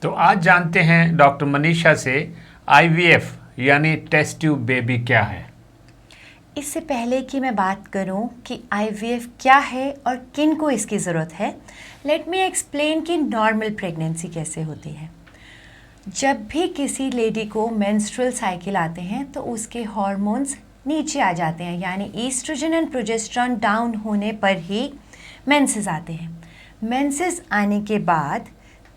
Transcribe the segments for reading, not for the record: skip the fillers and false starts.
तो आज जानते हैं डॉक्टर मनीषा से आईवीएफ यानी टेस्ट ट्यूब बेबी क्या है। इससे पहले कि मैं बात करूं कि आईवीएफ क्या है और किन को इसकी ज़रूरत है, लेट मी एक्सप्लेन कि नॉर्मल प्रेगनेंसी कैसे होती है। जब भी किसी लेडी को मेंस्ट्रुअल साइकिल आते हैं तो उसके हार्मोन्स नीचे आ जाते हैं, यानी ईस्ट्रोजन एंड प्रोजेस्टेरॉन डाउन होने पर ही मेंसेस आते हैं। मेंसेस आने के बाद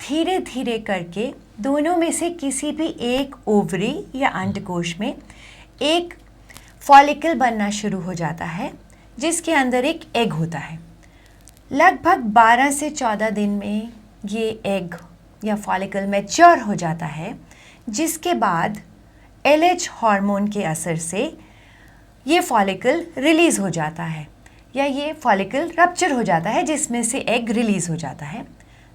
धीरे धीरे करके दोनों में से किसी भी एक ओवरी या अंडकोश में एक फॉलिकल बनना शुरू हो जाता है, जिसके अंदर एक एग होता है। लगभग 12 से 14 दिन में ये एग या फॉलिकल मैच्योर हो जाता है, जिसके बाद एलएच हार्मोन के असर से ये फॉलिकल रिलीज़ हो जाता है या ये फॉलिकल रप्चर हो जाता है, जिसमें से एग रिलीज़ हो जाता है।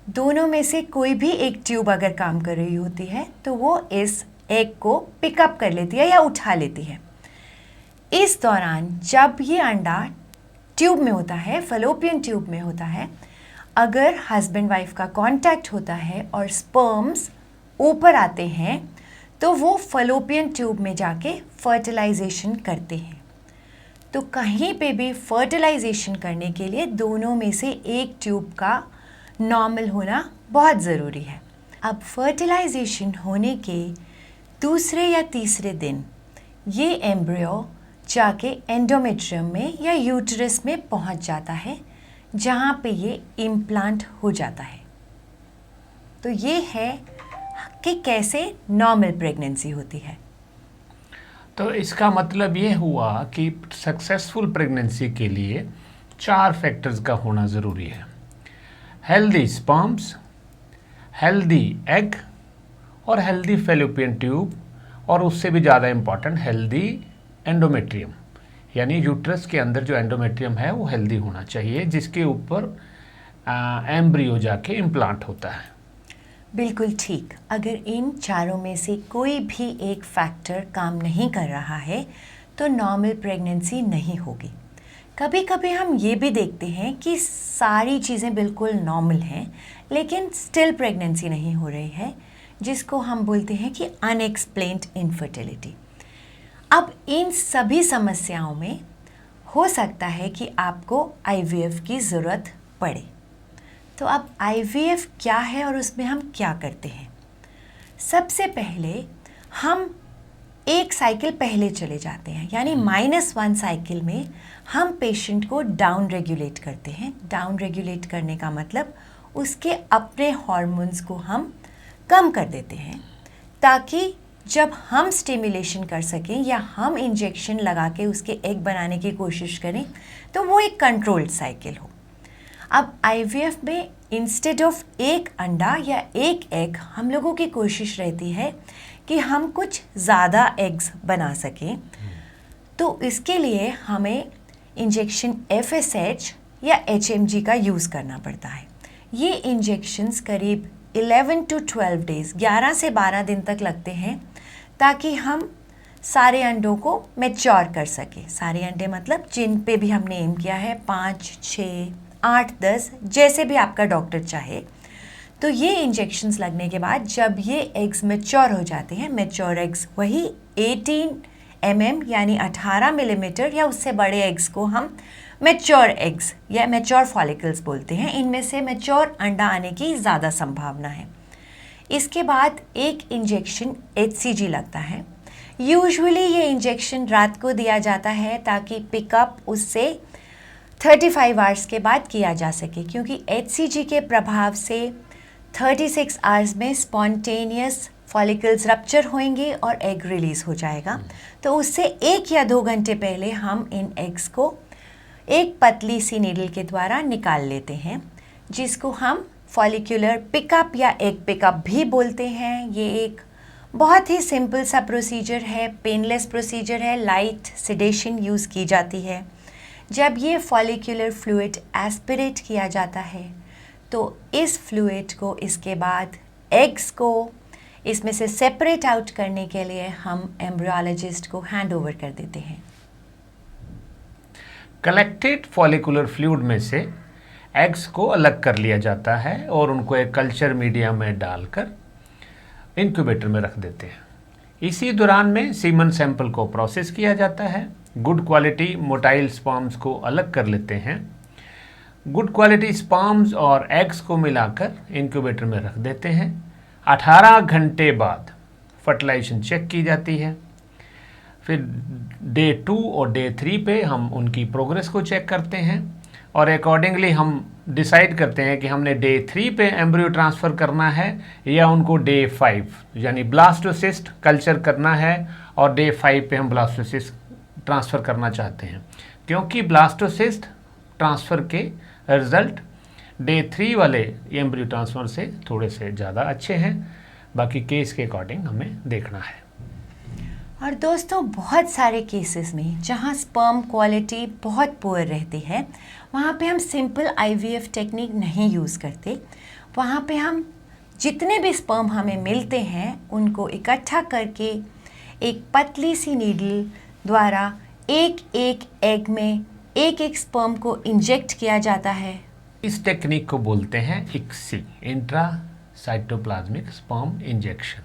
दोनों में से कोई भी एक ट्यूब अगर काम कर रही होती है तो वो इस एग को पिकअप कर लेती है या उठा लेती है। इस दौरान जब ये अंडा ट्यूब में होता है, फलोपियन ट्यूब में होता है, अगर हस्बैंड वाइफ का कांटेक्ट होता है और स्पर्म्स ऊपर आते हैं तो वो फलोपियन ट्यूब में जाके फर्टिलाइजेशन करते हैं। तो कहीं पे भी फर्टिलाइजेशन करने के लिए दोनों में से एक ट्यूब का नॉर्मल होना बहुत ज़रूरी है। अब फर्टिलाइजेशन होने के दूसरे या तीसरे दिन ये एम्ब्रियो जाके एंडोमेट्रियम में या यूट्रस में पहुंच जाता है, जहां पे ये इम्प्लांट हो जाता है। तो ये है कि कैसे नॉर्मल प्रेगनेंसी होती है। तो इसका मतलब ये हुआ कि सक्सेसफुल प्रेगनेंसी के लिए 4 फैक्टर्स का होना ज़रूरी है: हेल्दी स्पर्म्स, हेल्दी एग और हेल्दी फैलोपियन ट्यूब, और उससे भी ज़्यादा इम्पॉर्टेंट हेल्दी एंडोमेट्रियम, यानी यूट्रस के अंदर जो एंडोमेट्रियम है वो हेल्दी होना चाहिए, जिसके ऊपर एम्ब्रियो जाके इम्प्लांट होता है। बिल्कुल ठीक। अगर इन चारों में से कोई भी एक फैक्टर काम नहीं कर रहा है तो नॉर्मल प्रेगनेंसी नहीं होगी। कभी कभी हम ये भी देखते हैं कि सारी चीज़ें बिल्कुल नॉर्मल हैं लेकिन स्टिल प्रेगनेंसी नहीं हो रही है, जिसको हम बोलते हैं कि अनएक्सप्लेन्ड इनफर्टिलिटी। अब इन सभी समस्याओं में हो सकता है कि आपको आईवीएफ की ज़रूरत पड़े। तो अब आईवीएफ क्या है और उसमें हम क्या करते हैं? सबसे पहले हम एक साइकिल पहले चले जाते हैं, यानी -1 साइकिल में हम पेशेंट को डाउन रेगुलेट करते हैं। डाउन रेगुलेट करने का मतलब उसके अपने हार्मोन्स को हम कम कर देते हैं, ताकि जब हम स्टिमुलेशन कर सकें या हम इंजेक्शन लगा के उसके एग बनाने की कोशिश करें तो वो एक कंट्रोल्ड साइकिल हो। अब आईवीएफ में इंस्टेड ऑफ एक अंडा या एक एग, हम लोगों की कोशिश रहती है कि हम कुछ ज़्यादा एग्स बना सकें। तो इसके लिए हमें इंजेक्शन एफएसएच या एचएमजी का यूज़ करना पड़ता है। ये इंजेक्शंस करीब 11 to 12 डेज़, 11 से 12 दिन तक लगते हैं, ताकि हम सारे अंडों को मैच्योर कर सकें। सारे अंडे मतलब जिन पे भी हमने एम किया है, 5, 6, 8, 10, जैसे भी आपका डॉक्टर चाहे। तो ये इंजेक्शंस लगने के बाद जब ये एग्स मैच्योर हो जाते हैं, मैच्योर एग्स वही 18 mm यानी 18 मिलीमीटर या उससे बड़े एग्स को हम मैच्योर एग्स या मैच्योर फॉलिकल्स बोलते हैं। इनमें से मैच्योर अंडा आने की ज़्यादा संभावना है। इसके बाद एक इंजेक्शन एचसीजी लगता है। यूजुअली ये इंजेक्शन रात को दिया जाता है ताकि पिकअप उससे 35 आवर्स के बाद किया जा सके, क्योंकि एचसीजी के प्रभाव से 36 आवर्स में स्पॉन्टेनियस फॉलिकल्स रप्चर होंगे और एग रिलीज़ हो जाएगा। तो उससे 1 या 2 घंटे पहले हम इन एग्स को एक पतली सी नीडल के द्वारा निकाल लेते हैं, जिसको हम फॉलिक्यूलर पिकअप या एग पिकअप भी बोलते हैं। ये एक बहुत ही सिंपल सा प्रोसीजर है, पेनलेस प्रोसीजर है, लाइट सेडेशन यूज़ की जाती है। जब ये फॉलिक्यूलर फ्लूइड एस्पिरेट किया जाता है तो इस फ्लूइड को इसके बाद एग्स को इसमें से सेपरेट आउट करने के लिए हम एम्ब्रियोलॉजिस्ट को हैंड ओवर कर देते हैं। कलेक्टेड फॉलिकुलर फ्लूइड में से एग्स को अलग कर लिया जाता है और उनको एक कल्चर मीडिया में डालकर इंक्यूबेटर में रख देते हैं। इसी दौरान में सीमन सैंपल को प्रोसेस किया जाता है। गुड क्वालिटी मोटाइल स्पर्म्स को अलग कर लेते हैं। गुड क्वालिटी स्पर्म्स और एग्स को मिलाकर इंक्यूबेटर में रख देते हैं। 18 घंटे बाद फर्टिलाइजेशन चेक की जाती है। फिर डे 2 और डे 3 पे हम उनकी प्रोग्रेस को चेक करते हैं और अकॉर्डिंगली हम डिसाइड करते हैं कि हमने डे 3 पे एम्ब्रियो ट्रांसफ़र करना है या उनको डे 5 यानी ब्लास्टोसिस्ट कल्चर करना है और डे 5 पे हम ब्लास्टोसिस्ट ट्रांसफ़र करना चाहते हैं, क्योंकि ब्लास्टोसिस्ट ट्रांसफ़र के रिज़ल्ट डे 3 वाले एम्ब्रियो ट्रांसफ़र से थोड़े से ज़्यादा अच्छे हैं। बाकी केस के अकॉर्डिंग हमें देखना है। और दोस्तों, बहुत सारे केसेस में जहाँ स्पर्म क्वालिटी बहुत पुअर रहती है, वहाँ पे हम सिंपल आईवीएफ टेक्निक नहीं यूज़ करते। वहाँ पे हम जितने भी स्पर्म हमें मिलते हैं उनको इकट्ठा करके एक पतली सी नीडल द्वारा एक एक एग में एक एक स्पर्म को इंजेक्ट किया जाता है। इस टेक्निक को बोलते हैं ICSI, intra cytoplasmic sperm injection.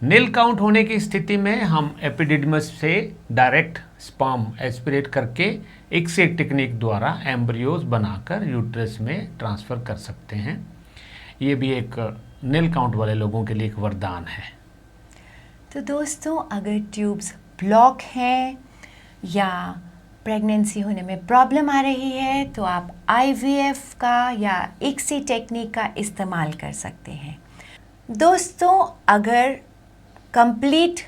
Nil count होने की स्थिति में हम एपिडिडमस से डायरेक्ट स्पर्म एस्पिरेट करके ICSI टेक्निक द्वारा एम्ब्रियोज बनाकर यूट्रस में ट्रांसफ़र कर सकते हैं। ये भी एक नील काउंट वाले लोगों के लिए एक वरदान है। तो दोस्तों, अगर ट्यूब्स ब्लॉक हैं या प्रेगनेंसी होने में प्रॉब्लम आ रही है तो आप आईवीएफ का या ICSI टेक्निक का इस्तेमाल कर सकते हैं। दोस्तों, अगर कंप्लीट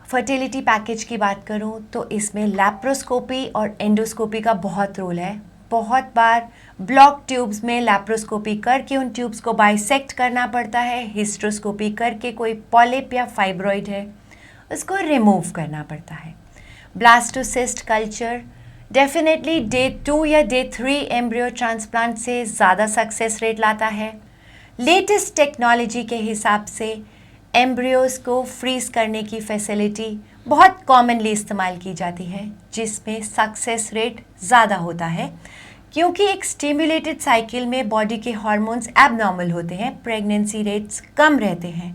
फर्टिलिटी पैकेज की बात करूं तो इसमें लैप्रोस्कोपी और एंडोस्कोपी का बहुत रोल है। बहुत बार ब्लॉक ट्यूब्स में लैप्रोस्कोपी करके उन ट्यूब्स को बाइसेक्ट करना पड़ता है। हिस्ट्रोस्कोपी करके कोई पॉलिप या फाइब्रॉइड है उसको रिमूव करना पड़ता है। ब्लास्टोसिस्ट कल्चर डेफिनेटली डे 2 या डे 3 एम्ब्रियो ट्रांसप्लांट से ज़्यादा सक्सेस रेट लाता है। लेटेस्ट टेक्नोलॉजी के हिसाब से एम्ब्रियोज़ को फ्रीज करने की फैसिलिटी बहुत कॉमनली इस्तेमाल की जाती है, जिसमें सक्सेस रेट ज़्यादा होता है, क्योंकि एक स्टिमुलेटेड साइकिल में बॉडी के हार्मोन्स एबनॉर्मल होते हैं, प्रेगनेंसी रेट्स कम रहते हैं।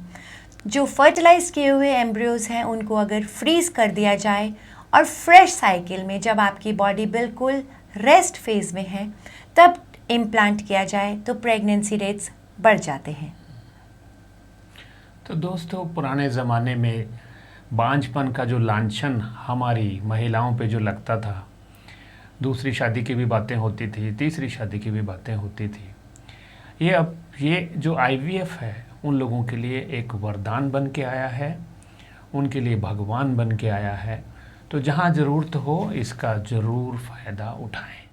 जो फर्टिलाइज किए हुए एम्ब्रियोज़ हैं उनको अगर फ्रीज कर दिया जाए और फ्रेश साइकिल में जब आपकी बॉडी बिल्कुल रेस्ट फेज में है तब इम्प्लांट किया जाए तो प्रेगनेंसी रेट्स बढ़ जाते हैं। तो दोस्तों, पुराने ज़माने में बांझपन का जो लांछन हमारी महिलाओं पे जो लगता था, दूसरी शादी की भी बातें होती थी, तीसरी शादी की भी बातें होती थी, ये जो आईवीएफ है उन लोगों के लिए एक वरदान बन के आया है, उनके लिए भगवान बन के आया है। तो जहाँ ज़रूरत हो इसका ज़रूर फ़ायदा उठाएं।